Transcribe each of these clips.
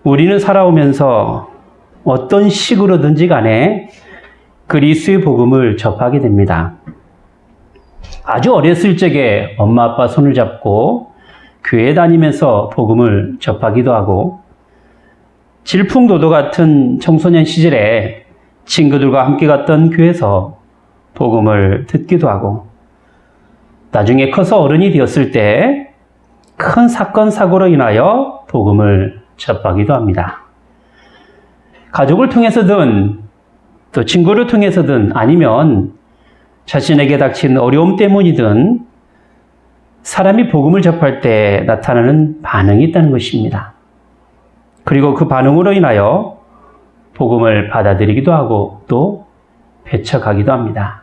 우리는 살아오면서 어떤 식으로든지 간에 그리스도의 복음을 접하게 됩니다. 아주 어렸을 적에 엄마 아빠 손을 잡고 교회 다니면서 복음을 접하기도 하고, 질풍노도 같은 청소년 시절에 친구들과 함께 갔던 교회에서 복음을 듣기도 하고, 나중에 커서 어른이 되었을 때 큰 사건 사고로 인하여 복음을 접하기도 합니다. 가족을 통해서든 또 친구를 통해서든 아니면 자신에게 닥친 어려움 때문이든 사람이 복음을 접할 때 나타나는 반응이 있다는 것입니다. 그리고 그 반응으로 인하여 복음을 받아들이기도 하고 또 배척하기도 합니다.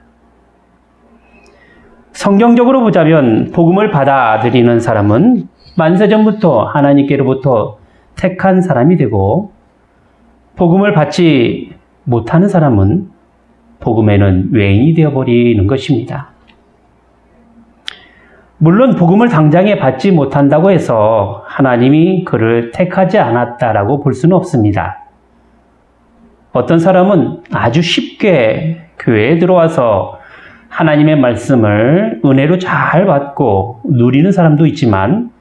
성경적으로 보자면 복음을 받아들이는 사람은 만세전부터 하나님께로부터 택한 사람이 되고, 복음을 받지 못하는 사람은 복음에는 외인이 되어버리는 것입니다. 물론 복음을 당장에 받지 못한다고 해서 하나님이 그를 택하지 않았다라고 볼 수는 없습니다. 어떤 사람은 아주 쉽게 교회에 들어와서 하나님의 말씀을 은혜로 잘 받고 누리는 사람도 있지만,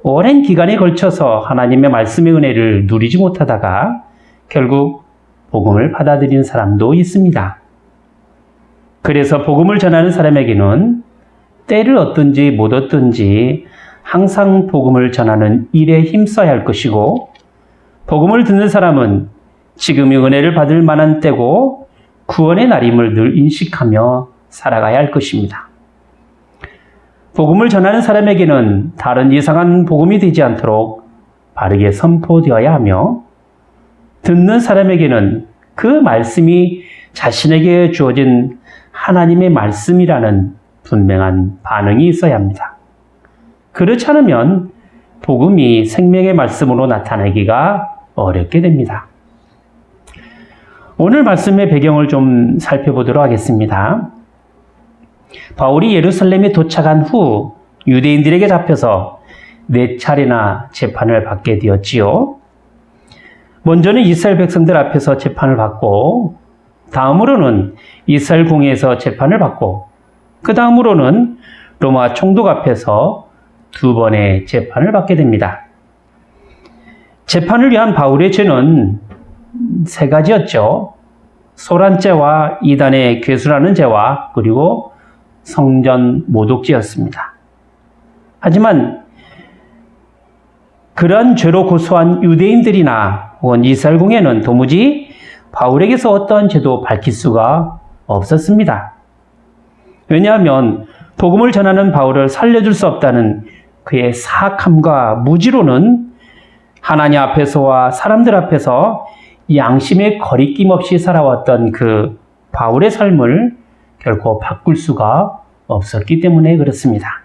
오랜 기간에 걸쳐서 하나님의 말씀의 은혜를 누리지 못하다가 결국 복음을 받아들이는 사람도 있습니다. 그래서 복음을 전하는 사람에게는 때를 얻든지 못 얻든지 항상 복음을 전하는 일에 힘써야 할 것이고, 복음을 듣는 사람은 지금이 은혜를 받을 만한 때고 구원의 날임을 늘 인식하며 살아가야 할 것입니다. 복음을 전하는 사람에게는 다른 이상한 복음이 되지 않도록 바르게 선포되어야 하며, 듣는 사람에게는 그 말씀이 자신에게 주어진 하나님의 말씀이라는 분명한 반응이 있어야 합니다. 그렇지 않으면 복음이 생명의 말씀으로 나타나기가 어렵게 됩니다. 오늘 말씀의 배경을 좀 살펴보도록 하겠습니다. 바울이 예루살렘에 도착한 후 유대인들에게 잡혀서 4차례나 재판을 받게 되었지요. 먼저는 이스라엘 백성들 앞에서 재판을 받고, 다음으로는 이스라엘 궁에서 재판을 받고, 그 다음으로는 로마 총독 앞에서 2번의 재판을 받게 됩니다. 재판을 위한 바울의 죄는 3가지였죠. 소란죄와 이단의 괴수라는 죄와 그리고 성전 모독죄였습니다. 하지만 그러한 죄로 고소한 유대인들이나 혹은 이스라엘궁에는 도무지 바울에게서 어떠한 죄도 밝힐 수가 없었습니다. 왜냐하면 복음을 전하는 바울을 살려줄 수 없다는 그의 사악함과 무지로는 하나님 앞에서와 사람들 앞에서 양심의 거리낌 없이 살아왔던 그 바울의 삶을 결코 바꿀 수가 없었기 때문에 그렇습니다.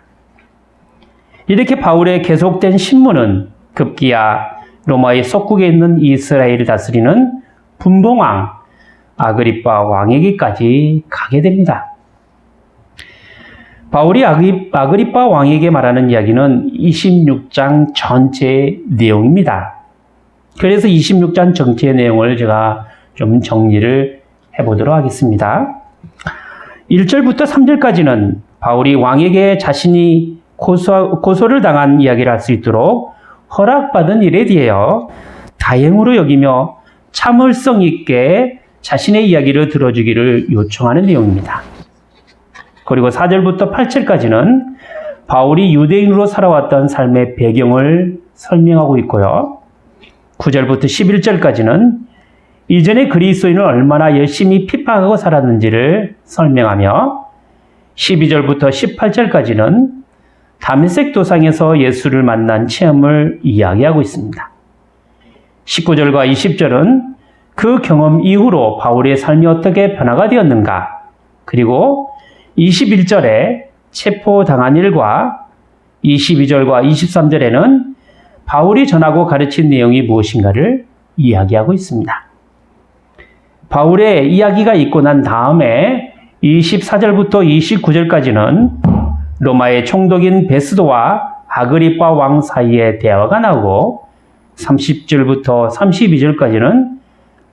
이렇게 바울의 계속된 신문은 급기야 로마의 속국에 있는 이스라엘을 다스리는 분봉왕 아그리빠 왕에게까지 가게 됩니다. 바울이 아그리빠 왕에게 말하는 이야기는 26장 전체의 내용입니다. 그래서 26장 전체의 내용을 제가 좀 정리를 해보도록 하겠습니다. 1절부터 3절까지는 바울이 왕에게 자신이 고소를 당한 이야기를 할 수 있도록 허락받은 일에 대하여 다행으로 여기며 참을성 있게 자신의 이야기를 들어주기를 요청하는 내용입니다. 그리고 4절부터 8절까지는 바울이 유대인으로 살아왔던 삶의 배경을 설명하고 있고요. 9절부터 11절까지는 이전에 그리스도인을 얼마나 열심히 핍박하고 살았는지를 설명하며 12절부터 18절까지는 다메섹 도상에서 예수를 만난 체험을 이야기하고 있습니다. 19절과 20절은 그 경험 이후로 바울의 삶이 어떻게 변화가 되었는가, 그리고 21절에 체포당한 일과 22절과 23절에는 바울이 전하고 가르친 내용이 무엇인가를 이야기하고 있습니다. 바울의 이야기가 있고 난 다음에 24절부터 29절까지는 로마의 총독인 베스도와 아그리빠 왕 사이의 대화가 나오고, 30절부터 32절까지는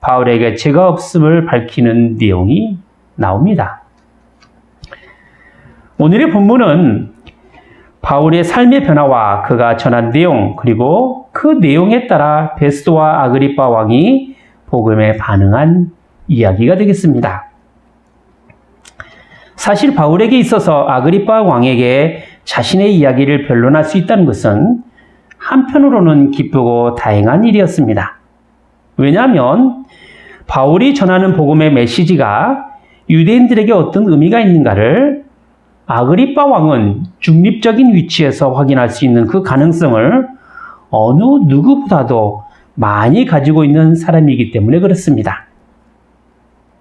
바울에게 죄가 없음을 밝히는 내용이 나옵니다. 오늘의 본문은 바울의 삶의 변화와 그가 전한 내용, 그리고 그 내용에 따라 베스도와 아그리빠 왕이 복음에 반응한 이야기가 되겠습니다. 사실 바울에게 있어서 아그리빠 왕에게 자신의 이야기를 변론할 수 있다는 것은 한편으로는 기쁘고 다행한 일이었습니다. 왜냐하면 바울이 전하는 복음의 메시지가 유대인들에게 어떤 의미가 있는가를 아그리빠 왕은 중립적인 위치에서 확인할 수 있는 그 가능성을 어느 누구보다도 많이 가지고 있는 사람이기 때문에 그렇습니다.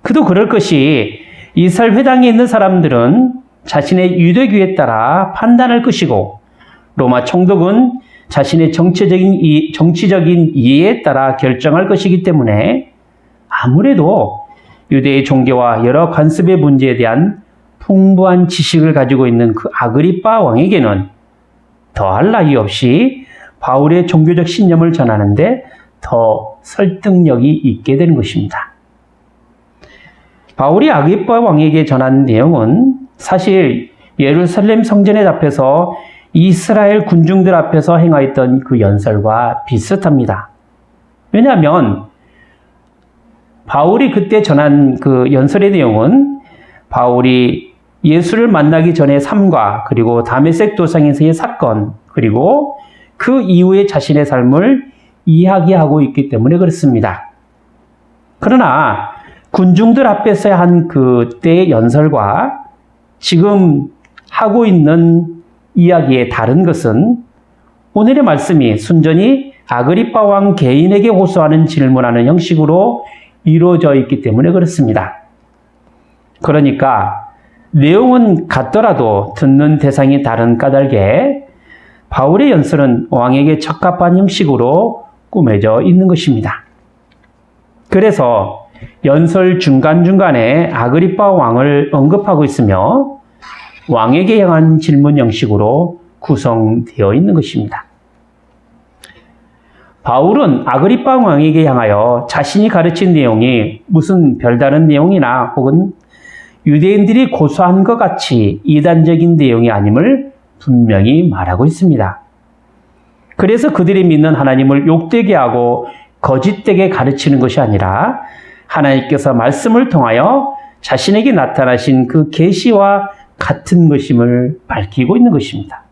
그도 그럴 것이 이스라엘 회당에 있는 사람들은 자신의 유대교에 따라 판단할 것이고 로마 총독은 자신의 정치적인 이해에 따라 결정할 것이기 때문에 아무래도 유대의 종교와 여러 관습의 문제에 대한 풍부한 지식을 가지고 있는 그 아그리빠 왕에게는 더할 나위 없이 바울의 종교적 신념을 전하는데 더 설득력이 있게 되는 것입니다. 바울이 아그리빠 왕에게 전한 내용은 사실 예루살렘 성전에 앞에서 이스라엘 군중들 앞에서 행하였던 그 연설과 비슷합니다. 왜냐하면 바울이 그때 전한 그 연설의 내용은 바울이 예수를 만나기 전의 삶과 그리고 다메섹 도상에서의 사건 그리고 그 이후의 자신의 삶을 이야기하고 있기 때문에 그렇습니다. 그러나 군중들 앞에서 한 그때의 연설과 지금 하고 있는 이야기의 다른 것은 오늘의 말씀이 순전히 아그리빠 왕 개인에게 호소하는 질문하는 형식으로 이루어져 있기 때문에 그렇습니다. 그러니까 내용은 같더라도 듣는 대상이 다른 까닭에 바울의 연설은 왕에게 적합한 형식으로 꾸며져 있는 것입니다. 그래서 연설 중간중간에 아그리빠 왕을 언급하고 있으며 왕에게 향한 질문 형식으로 구성되어 있는 것입니다. 바울은 아그리빠 왕에게 향하여 자신이 가르친 내용이 무슨 별다른 내용이나 혹은 유대인들이 고소한 것 같이 이단적인 내용이 아님을 분명히 말하고 있습니다. 그래서 그들이 믿는 하나님을 욕되게 하고 거짓되게 가르치는 것이 아니라 하나님께서 말씀을 통하여 자신에게 나타나신 그 계시와 같은 것임을 밝히고 있는 것입니다.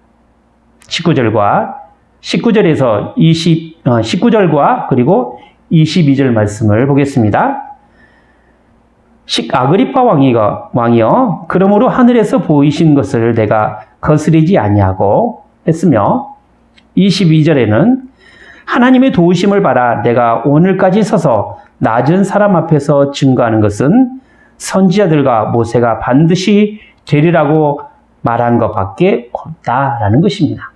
19절에서 19절과 그리고 22절 말씀을 보겠습니다. 아그리빠 왕이여 그러므로 하늘에서 보이신 것을 내가 거스르지 아니하고 했으며 22절에는 하나님의 도우심을 받아 내가 오늘까지 서서 낮은 사람 앞에서 증거하는 것은 선지자들과 모세가 반드시 되리라고 말한 것밖에 없다라는 것입니다.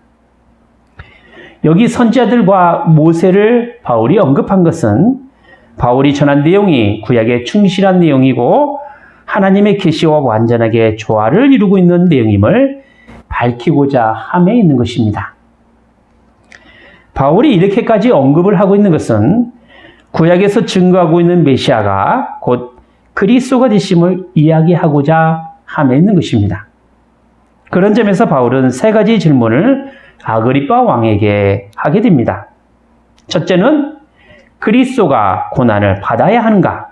여기 선지자들과 모세를 바울이 언급한 것은 바울이 전한 내용이 구약에 충실한 내용이고 하나님의 계시와 완전하게 조화를 이루고 있는 내용임을 밝히고자 함에 있는 것입니다. 바울이 이렇게까지 언급을 하고 있는 것은 구약에서 증거하고 있는 메시아가 곧 그리스도가 되심을 이야기하고자 함에 있는 것입니다. 그런 점에서 바울은 세 가지 질문을 아그리빠 왕에게 하게 됩니다. 첫째는 그리스도가 고난을 받아야 하는가?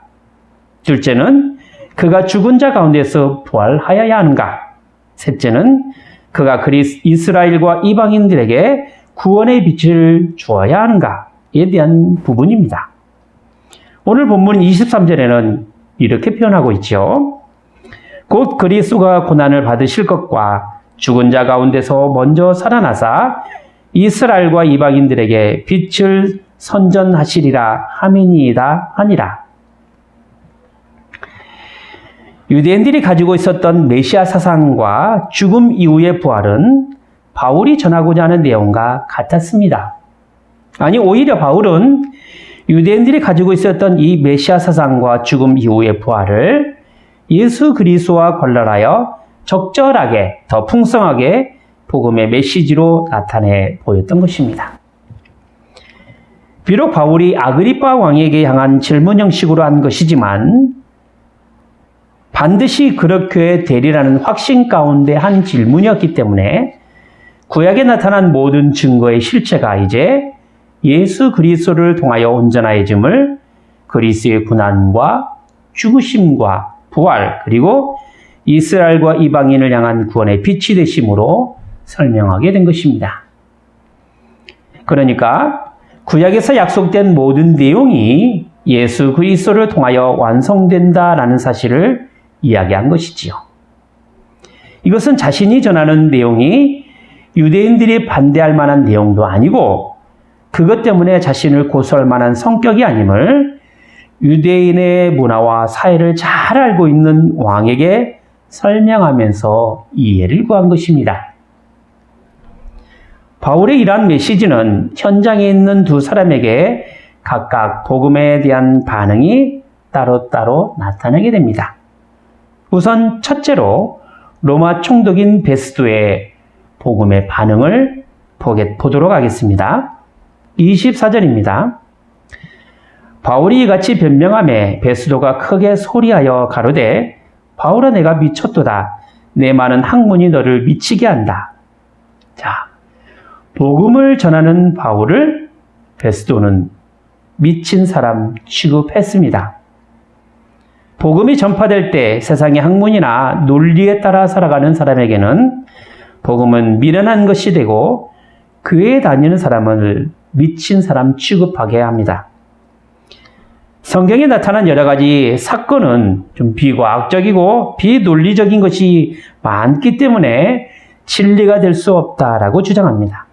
둘째는 그가 죽은 자 가운데서 부활하여야 하는가? 셋째는 그가 이스라엘과 이방인들에게 구원의 빛을 주어야 하는가에 대한 부분입니다. 오늘 본문 23절에는 이렇게 표현하고 있죠. 곧 그리스도가 고난을 받으실 것과 죽은 자 가운데서 먼저 살아나사 이스라엘과 이방인들에게 빛을 선전하시리라 하미니이다 하니라. 유대인들이 가지고 있었던 메시아 사상과 죽음 이후의 부활은 바울이 전하고자 하는 내용과 같았습니다. 아니, 오히려 바울은 유대인들이 가지고 있었던 이 메시아 사상과 죽음 이후의 부활을 예수 그리스도와 관련하여 적절하게 더 풍성하게 복음의 메시지로 나타내 보였던 것입니다. 비록 바울이 아그리빠 왕에게 향한 질문 형식으로 한 것이지만 반드시 그렇게 되리라는 확신 가운데 한 질문이었기 때문에 구약에 나타난 모든 증거의 실체가 이제 예수 그리스도를 통하여 온전하여짐을 그리스도의 고난과 죽으심과 부활 그리고 이스라엘과 이방인을 향한 구원의 빛이 되심으로 설명하게 된 것입니다. 그러니까 구약에서 약속된 모든 내용이 예수 그리스도를 통하여 완성된다라는 사실을 이야기한 것이지요. 이것은 자신이 전하는 내용이 유대인들이 반대할 만한 내용도 아니고 그것 때문에 자신을 고소할 만한 성격이 아님을 유대인의 문화와 사회를 잘 알고 있는 왕에게 설명하면서 이해를 구한 것입니다. 바울의 이러한 메시지는 현장에 있는 두 사람에게 각각 복음에 대한 반응이 따로따로 나타나게 됩니다. 우선 첫째로 로마 총독인 베스도의 복음의 반응을 보도록 하겠습니다. 24절입니다. 바울이 이같이 변명하매 베스도가 크게 소리하여 가로되 바울아 내가 미쳤도다. 내 많은 학문이 너를 미치게 한다. 자, 복음을 전하는 바울을 베스도는 미친 사람 취급했습니다. 복음이 전파될 때 세상의 학문이나 논리에 따라 살아가는 사람에게는 복음은 미련한 것이 되고 교회에 다니는 사람을 미친 사람 취급하게 합니다. 성경에 나타난 여러 가지 사건은 좀 비과학적이고 비논리적인 것이 많기 때문에 진리가 될 수 없다라고 주장합니다.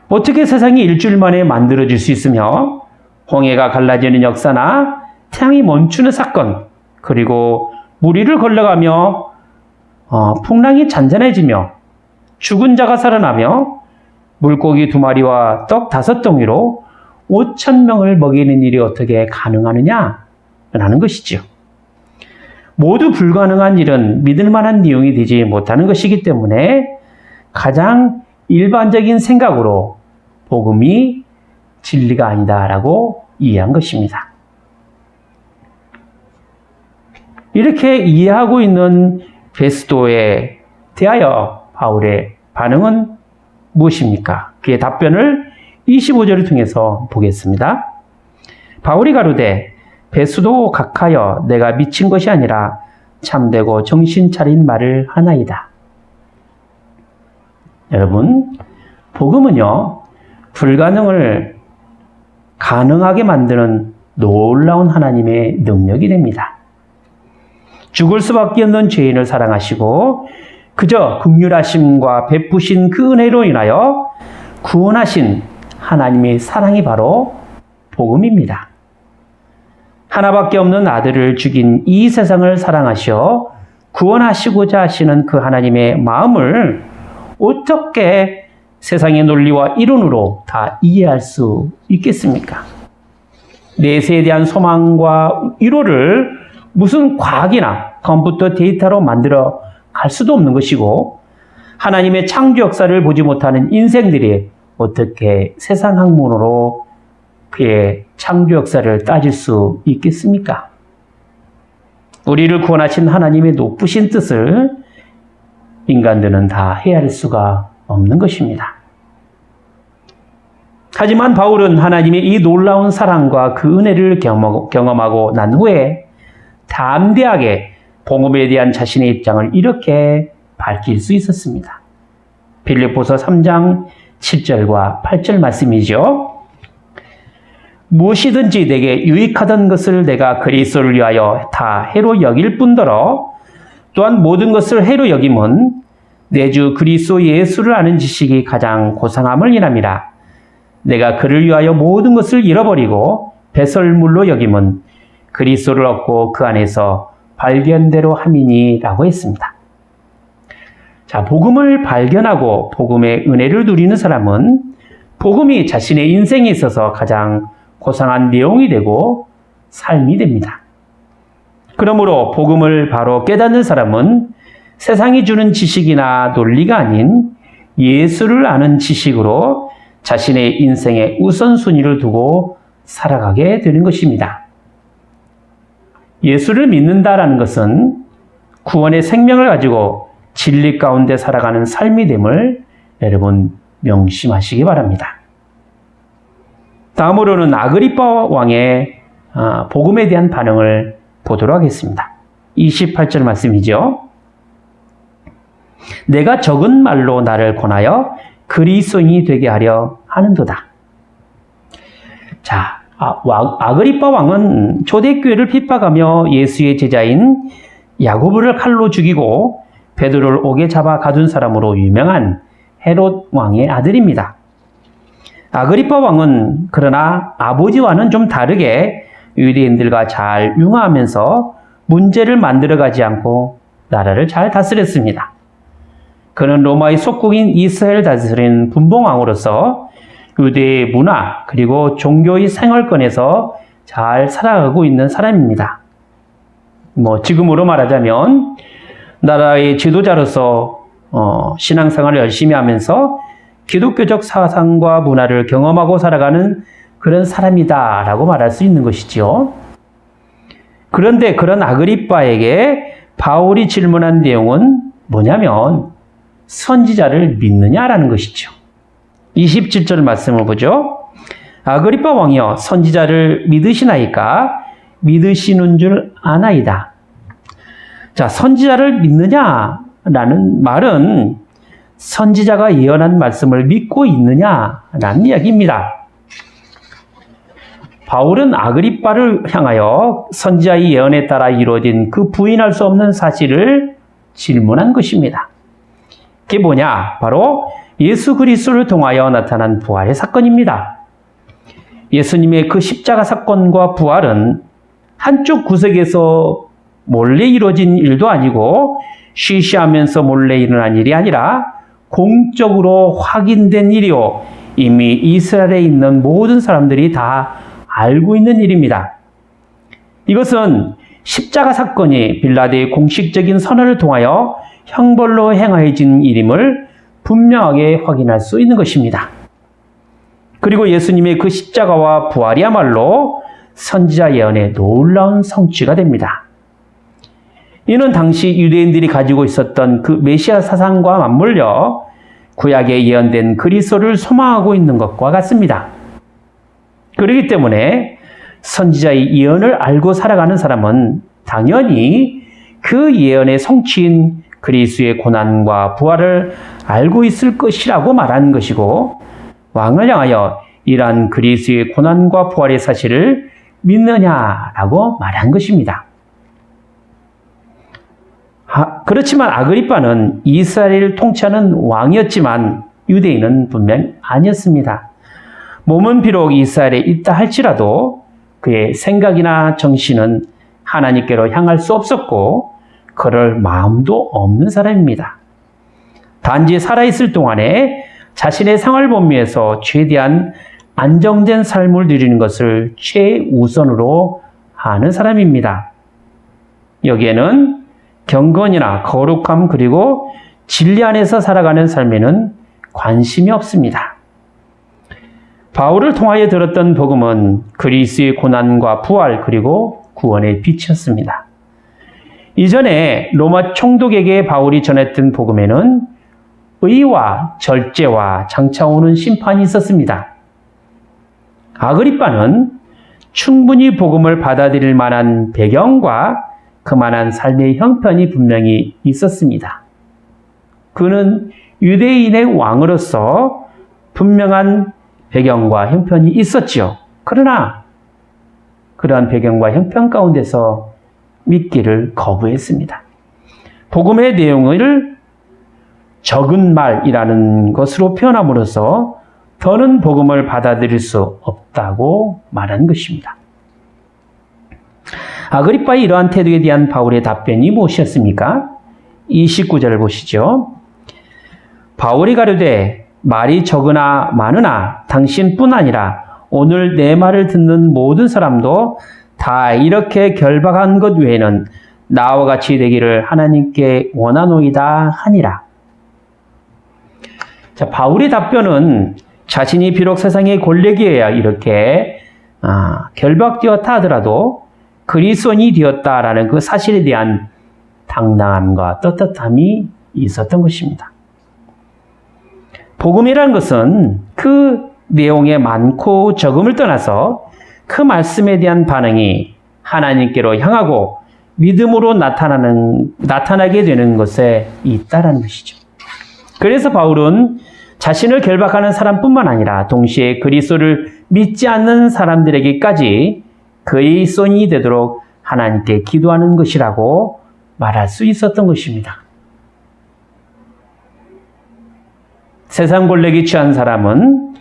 어떻게 세상이 일주일 만에 만들어질 수 있으며 홍해가 갈라지는 역사나 태양이 멈추는 사건 그리고 무리를 걸러가며 풍랑이 잔잔해지며 죽은 자가 살아나며 물고기 2마리와 떡 5덩이로 5,000명을 먹이는 일이 어떻게 가능하느냐라는 것이죠. 모두 불가능한 일은 믿을 만한 내용이 되지 못하는 것이기 때문에 가장 일반적인 생각으로 복음이 진리가 아니다라고 이해한 것입니다. 이렇게 이해하고 있는 베스도에 대하여 바울의 반응은 무엇입니까? 그의 답변을 25절을 통해서 보겠습니다. 바울이 가로되 베스도 각하여 내가 미친 것이 아니라 참되고 정신 차린 말을 하나이다. 여러분, 복음은요, 불가능을 가능하게 만드는 놀라운 하나님의 능력이 됩니다. 죽을 수밖에 없는 죄인을 사랑하시고 그저 긍휼하심과 베푸신 그 은혜로 인하여 구원하신 하나님의 사랑이 바로 복음입니다. 하나밖에 없는 아들을 죽인 이 세상을 사랑하셔 구원하시고자 하시는 그 하나님의 마음을 어떻게 세상의 논리와 이론으로 다 이해할 수 있겠습니까? 내세에 대한 소망과 위로를 무슨 과학이나 컴퓨터 데이터로 만들어 갈 수도 없는 것이고 하나님의 창조 역사를 보지 못하는 인생들이 어떻게 세상 학문으로 그의 창조 역사를 따질 수 있겠습니까? 우리를 구원하신 하나님의 높으신 뜻을 인간들은 다 헤아릴 수가 없는 것입니다. 하지만 바울은 하나님의 이 놀라운 사랑과 그 은혜를 경험하고 난 후에 담대하게 복음에 대한 자신의 입장을 이렇게 밝힐 수 있었습니다. 빌립보서 3장 7절과 8절 말씀이죠. 무엇이든지 내게 유익하던 것을 내가 그리스도를 위하여 다 해로 여길 뿐더러 또한 모든 것을 해로 여김은 내 주 그리스도 예수를 아는 지식이 가장 고상함을 인함이라. 내가 그를 위하여 모든 것을 잃어버리고 배설물로 여김은 그리스도를 얻고 그 안에서 발견대로 함이니라고 했습니다. 자, 복음을 발견하고 복음의 은혜를 누리는 사람은 복음이 자신의 인생에 있어서 가장 고상한 내용이 되고 삶이 됩니다. 그러므로 복음을 바로 깨닫는 사람은 세상이 주는 지식이나 논리가 아닌 예수를 아는 지식으로 자신의 인생의 우선순위를 두고 살아가게 되는 것입니다. 예수를 믿는다라는 것은 구원의 생명을 가지고 진리 가운데 살아가는 삶이 됨을 여러분 명심하시기 바랍니다. 다음으로는 아그리파 왕의 복음에 대한 반응을 보도록 하겠습니다. 28절 말씀이죠. 내가 적은 말로 나를 권하여 그리스도인이 되게 하려 하는도다. 자, 아그리파 왕은 초대교회를 핍박하며 예수의 제자인 야고보를 칼로 죽이고 베드로를 옥에 잡아 가둔 사람으로 유명한 헤롯 왕의 아들입니다. 아그리파 왕은 그러나 아버지와는 좀 다르게 유대인들과 잘 융화하면서 문제를 만들어가지 않고 나라를 잘 다스렸습니다. 그는 로마의 속국인 이스라엘을 다스린 분봉왕으로서 유대의 문화 그리고 종교의 생활권에서 잘 살아가고 있는 사람입니다. 지금으로 말하자면 나라의 지도자로서 신앙생활을 열심히 하면서 기독교적 사상과 문화를 경험하고 살아가는 그런 사람이다라고 말할 수 있는 것이죠. 그런데 그런 아그리빠에게 바울이 질문한 내용은 뭐냐면 선지자를 믿느냐라는 것이죠. 27절 말씀을 보죠. 아그리빠 왕이여 선지자를 믿으시나이까? 믿으시는 줄 아나이다. 자, 선지자를 믿느냐라는 말은 선지자가 예언한 말씀을 믿고 있느냐라는 이야기입니다. 바울은 아그리빠를 향하여 선지자의 예언에 따라 이루어진 그 부인할 수 없는 사실을 질문한 것입니다. 그게 뭐냐? 바로 예수 그리스도를 통하여 나타난 부활의 사건입니다. 예수님의 그 십자가 사건과 부활은 한쪽 구석에서 몰래 이루어진 일도 아니고 쉬쉬하면서 몰래 일어난 일이 아니라 공적으로 확인된 일이요. 이미 이스라엘에 있는 모든 사람들이 다 알고 있는 일입니다. 이것은 십자가 사건이 빌라도의 공식적인 선언을 통하여 형벌로 행하여진 일임을 분명하게 확인할 수 있는 것입니다. 그리고 예수님의 그 십자가와 부활이야말로 선지자 예언의 놀라운 성취가 됩니다. 이는 당시 유대인들이 가지고 있었던 그 메시아 사상과 맞물려 구약에 예언된 그리스도를 소망하고 있는 것과 같습니다. 그렇기 때문에 선지자의 예언을 알고 살아가는 사람은 당연히 그 예언의 성취인 그리스도의 고난과 부활을 알고 있을 것이라고 말하는 것이고 왕을 향하여 이러한 그리스도의 고난과 부활의 사실을 믿느냐라고 말한 것입니다. 그렇지만 아그리빠는 이스라엘을 통치하는 왕이었지만 유대인은 분명 아니었습니다. 몸은 비록 이스라엘에 있다 할지라도 그의 생각이나 정신은 하나님께로 향할 수 없었고 그럴 마음도 없는 사람입니다. 단지 살아있을 동안에 자신의 생활 범위에서 최대한 안정된 삶을 누리는 것을 최우선으로 하는 사람입니다. 여기에는 경건이나 거룩함 그리고 진리 안에서 살아가는 삶에는 관심이 없습니다. 바울을 통하여 들었던 복음은 그리스도의 고난과 부활 그리고 구원의 빛이었습니다. 이전에 로마 총독에게 바울이 전했던 복음에는 의와 절제와 장차 오는 심판이 있었습니다. 아그리빠는 충분히 복음을 받아들일 만한 배경과 그만한 삶의 형편이 분명히 있었습니다. 그는 유대인의 왕으로서 분명한 배경과 형편이 있었지요. 그러나 그러한 배경과 형편 가운데서 믿기를 거부했습니다. 복음의 내용을 적은 말이라는 것으로 표현함으로써 더는 복음을 받아들일 수 없다고 말한 것입니다. 아그리빠의 이러한 태도에 대한 바울의 답변이 무엇이었습니까? 29절을 보시죠. 바울이 가로되 말이 적으나 많으나 당신뿐 아니라 오늘 내 말을 듣는 모든 사람도 다 이렇게 결박한 것 외에는 나와 같이 되기를 하나님께 원하노이다 하니라. 자, 바울의 답변은 자신이 비록 세상의 골래기에 이렇게 결박되었다 하더라도 그리스도인이 되었다라는 그 사실에 대한 당당함과 떳떳함이 있었던 것입니다. 복음이라는 것은 그 내용의 많고 적음을 떠나서 그 말씀에 대한 반응이 하나님께로 향하고 믿음으로 나타나게 되는 것에 있다라는 것이죠. 그래서 바울은 자신을 결박하는 사람뿐만 아니라 동시에 그리스도를 믿지 않는 사람들에게까지 그리스도인이 되도록 하나님께 기도하는 것이라고 말할 수 있었던 것입니다. 세상 골래기 취한 사람은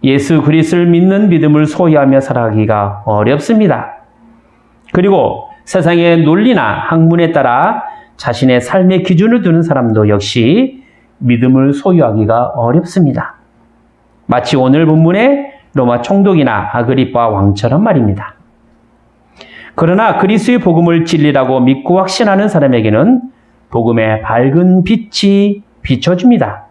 예수 그리스도를 믿는 믿음을 소유하며 살아가기가 어렵습니다. 그리고 세상의 논리나 학문에 따라 자신의 삶의 기준을 두는 사람도 역시 믿음을 소유하기가 어렵습니다. 마치 오늘 본문의 로마 총독이나 아그리파 왕처럼 말입니다. 그러나 그리스도의 복음을 진리라고 믿고 확신하는 사람에게는 복음의 밝은 빛이 비춰줍니다.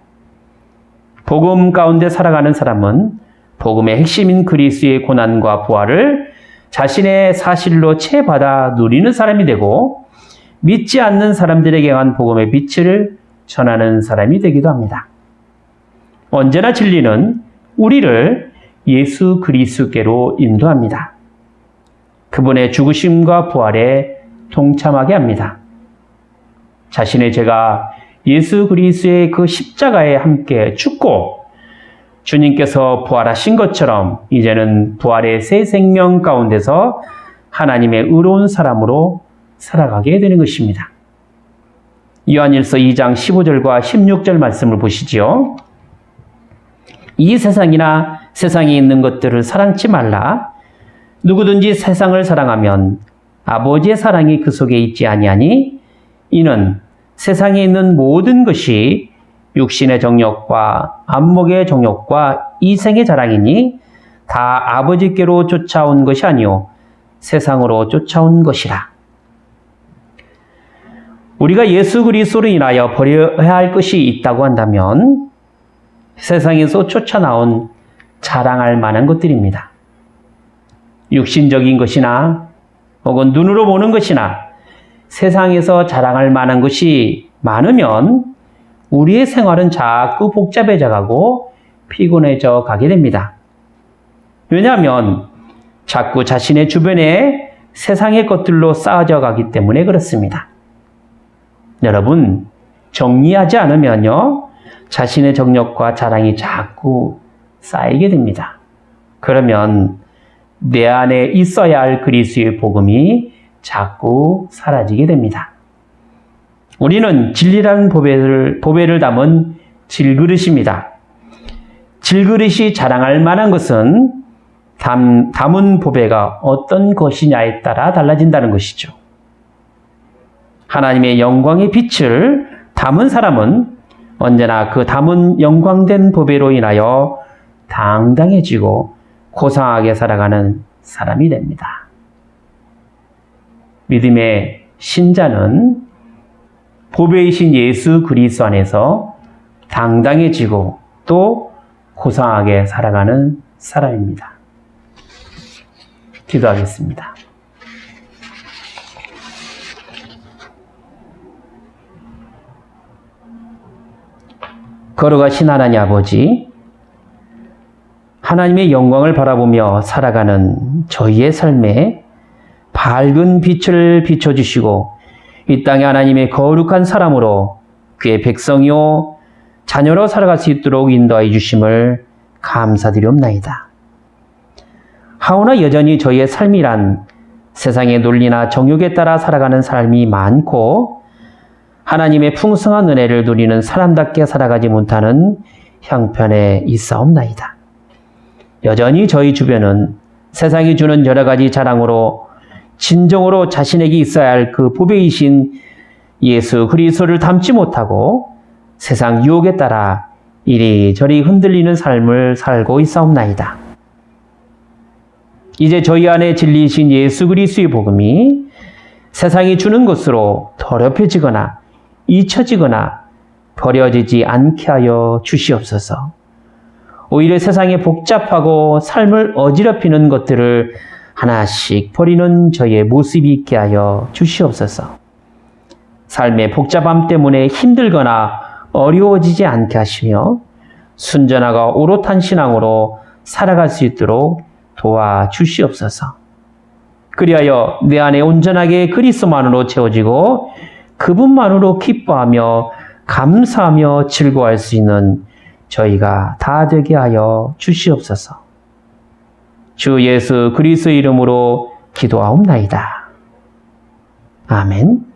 복음 가운데 살아가는 사람은 복음의 핵심인 그리스도의 고난과 부활을 자신의 사실로 채받아 누리는 사람이 되고 믿지 않는 사람들에게 한 복음의 빛을 전하는 사람이 되기도 합니다. 언제나 진리는 우리를 예수 그리스도께로 인도합니다. 그분의 죽으심과 부활에 동참하게 합니다. 자신의 죄가 예수 그리스도의 그 십자가에 함께 죽고 주님께서 부활하신 것처럼 이제는 부활의 새 생명 가운데서 하나님의 의로운 사람으로 살아가게 되는 것입니다. 요한일서 2장 15절과 16절 말씀을 보시지요. 이 세상이나 세상에 있는 것들을 사랑치 말라. 누구든지 세상을 사랑하면 아버지의 사랑이 그 속에 있지 아니하니 이는 세상에 있는 모든 것이 육신의 정욕과 안목의 정욕과 이생의 자랑이니 다 아버지께로 쫓아온 것이 아니요 세상으로 쫓아온 것이라. 우리가 예수 그리스도로 인하여 버려야 할 것이 있다고 한다면 세상에서 쫓아나온 자랑할 만한 것들입니다. 육신적인 것이나 혹은 눈으로 보는 것이나 세상에서 자랑할 만한 것이 많으면 우리의 생활은 자꾸 복잡해져 가고 피곤해져 가게 됩니다. 왜냐하면 자꾸 자신의 주변에 세상의 것들로 쌓아져 가기 때문에 그렇습니다. 여러분, 정리하지 않으면요, 자신의 정욕과 자랑이 자꾸 쌓이게 됩니다. 그러면 내 안에 있어야 할 그리스도의 복음이 자꾸 사라지게 됩니다. 우리는 진리라는 보배를 담은 질그릇입니다. 질그릇이 자랑할 만한 것은 담은 보배가 어떤 것이냐에 따라 달라진다는 것이죠. 하나님의 영광의 빛을 담은 사람은 언제나 그 담은 영광된 보배로 인하여 당당해지고 고상하게 살아가는 사람이 됩니다. 믿음의 신자는 보배이신 예수 그리스도 안에서 당당해지고 또 고상하게 살아가는 사람입니다. 기도하겠습니다. 걸어가신 하나님 아버지, 하나님의 영광을 바라보며 살아가는 저희의 삶에 밝은 빛을 비춰주시고 이 땅에 하나님의 거룩한 사람으로 그의 백성이요 자녀로 살아갈 수 있도록 인도하여 주심을 감사드리옵나이다. 하오나 여전히 저희의 삶이란 세상의 논리나 정욕에 따라 살아가는 삶이 많고 하나님의 풍성한 은혜를 누리는 사람답게 살아가지 못하는 형편에 있사옵나이다. 여전히 저희 주변은 세상이 주는 여러 가지 자랑으로 진정으로 자신에게 있어야 할 그 보배이신 예수 그리스도를 담지 못하고 세상 유혹에 따라 이리저리 흔들리는 삶을 살고 있사옵나이다. 이제 저희 안에 진리이신 예수 그리스도의 복음이 세상이 주는 것으로 더럽혀지거나 잊혀지거나 버려지지 않게 하여 주시옵소서. 오히려 세상에 복잡하고 삶을 어지럽히는 것들을 하나씩 버리는 저의 모습이 있게 하여 주시옵소서. 삶의 복잡함 때문에 힘들거나 어려워지지 않게 하시며 순전하고 오롯한 신앙으로 살아갈 수 있도록 도와주시옵소서. 그리하여 내 안에 온전하게 그리스도만으로 채워지고 그분만으로 기뻐하며 감사하며 즐거워할 수 있는 저희가 다 되게 하여 주시옵소서. 주 예수 그리스도의 이름으로 기도하옵나이다. 아멘.